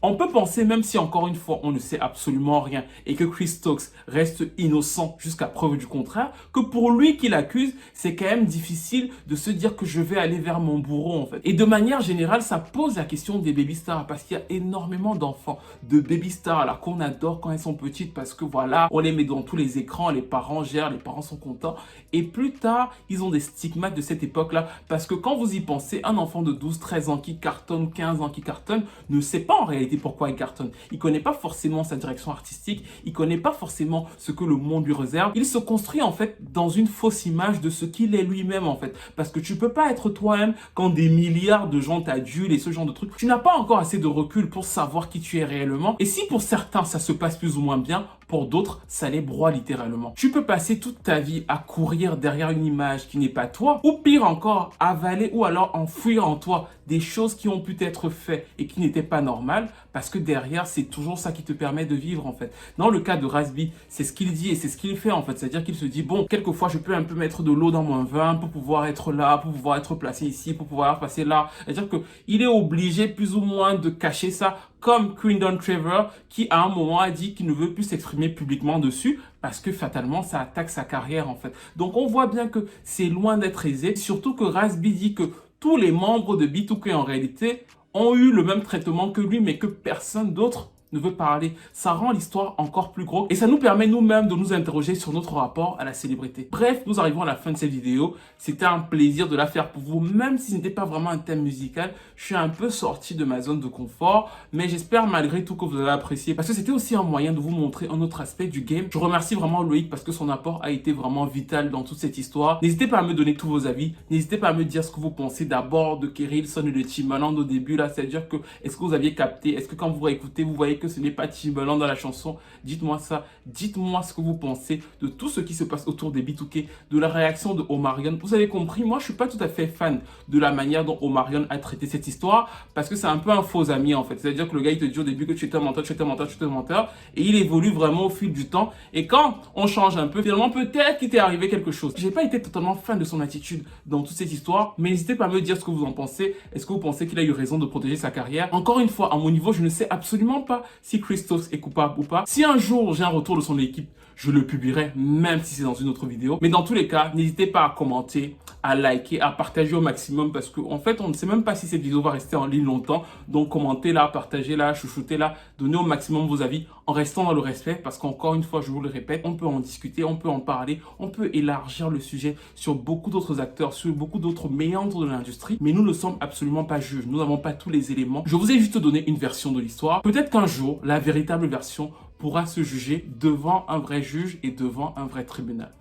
On peut penser, même si encore une fois, on ne sait absolument rien et que Chris Stokes reste innocent jusqu'à preuve du contraire, que pour lui qui l'accuse, c'est quand même difficile de se dire que je vais aller vers mon bourreau en fait. Et de manière générale, ça pose la question des baby stars parce qu'il y a énormément d'enfants de baby stars là qu'on adore quand elles sont petites parce que voilà, on les met dans tous les écrans, les parents gèrent, les parents sont contents. Et plus tard, ils ont des stigmates de cette époque-là parce que quand vous y pensez, un enfant de 12-13 ans qui cartonne, 15 ans qui cartonne, ne sait pas en réalité pourquoi il cartonne. Il connaît pas forcément sa direction artistique, il connaît pas forcément ce que le monde lui réserve. Il se construit en fait dans une fausse image de ce qu'il est lui-même en fait. Parce que tu peux pas être toi-même quand des milliards de gens t'adulent et ce genre de trucs. Tu n'as pas encore assez de recul pour savoir qui tu es réellement. Et si pour certains ça se passe plus ou moins bien, pour d'autres ça les broie littéralement. Tu peux passer toute ta vie à courir derrière une image qui n'est pas toi, ou pire encore, avaler ou alors enfouir en toi des choses qui ont pu être faites et qui n'étaient pas normales, parce que derrière, c'est toujours ça qui te permet de vivre en fait. Dans le cas de Raz B, c'est ce qu'il dit et c'est ce qu'il fait en fait. C'est-à-dire qu'il se dit, bon, quelquefois je peux un peu mettre de l'eau dans mon vin pour pouvoir être là, pour pouvoir être placé ici, pour pouvoir passer là. C'est-à-dire qu'il est obligé plus ou moins de cacher ça, comme Quindon Trevor qui à un moment a dit qu'il ne veut plus s'exprimer publiquement dessus parce que fatalement ça attaque sa carrière en fait. Donc on voit bien que c'est loin d'être aisé, surtout que Raz B dit que tous les membres de B2K en réalité ont eu le même traitement que lui mais que personne d'autre ne veut parler. Ça rend l'histoire encore plus gros et ça nous permet nous-mêmes de nous interroger sur notre rapport à la célébrité. Bref, nous arrivons à la fin de cette vidéo. C'était un plaisir de la faire pour vous, même si ce n'était pas vraiment un thème musical. Je suis un peu sorti de ma zone de confort, mais j'espère malgré tout que vous avez apprécié parce que c'était aussi un moyen de vous montrer un autre aspect du game. Je remercie vraiment Loïc parce que son apport a été vraiment vital dans toute cette histoire. N'hésitez pas à me donner tous vos avis. N'hésitez pas à me dire ce que vous pensez d'abord de Kerrilson et de Timbaland au début là. C'est-à-dire que est-ce que vous aviez capté? Est-ce que quand vous réécoutez, vous voyez que ce n'est pas Timbaland dans la chanson? Dites-moi ça. Dites-moi ce que vous pensez de tout ce qui se passe autour des B2K, de la réaction de Omarion. Vous avez compris, moi je suis pas tout à fait fan de la manière dont Omarion a traité cette histoire parce que c'est un peu un faux ami en fait. C'est-à-dire que le gars il te dit au début que tu es un menteur, tu es un menteur, tu es un menteur et il évolue vraiment au fil du temps et quand on change un peu, finalement peut-être qu'il t'est arrivé quelque chose. J'ai pas été totalement fan de son attitude dans toute cette histoire, mais n'hésitez pas à me dire ce que vous en pensez. Est-ce que vous pensez qu'il a eu raison de protéger sa carrière? Encore une fois, à mon niveau, je ne sais absolument pas si Chris Stokes est coupable ou pas. Si un jour j'ai un retour de son équipe, je le publierai, même si c'est dans une autre vidéo. Mais dans tous les cas, n'hésitez pas à commenter, à liker, à partager au maximum parce qu'en fait, on ne sait même pas si cette vidéo va rester en ligne longtemps. Donc, commentez là, partagez là, chouchoutez là, donnez au maximum vos avis en restant dans le respect parce qu'encore une fois, je vous le répète, on peut en discuter, on peut en parler, on peut élargir le sujet sur beaucoup d'autres acteurs, sur beaucoup d'autres méandres de l'industrie. Mais nous ne sommes absolument pas juges, nous n'avons pas tous les éléments. Je vous ai juste donné une version de l'histoire. Peut-être qu'un jour, la véritable version pourra se juger devant un vrai juge et devant un vrai tribunal.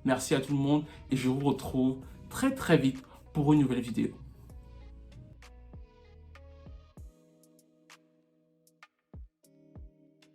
Merci à tout le monde et je vous retrouve très vite pour une nouvelle vidéo.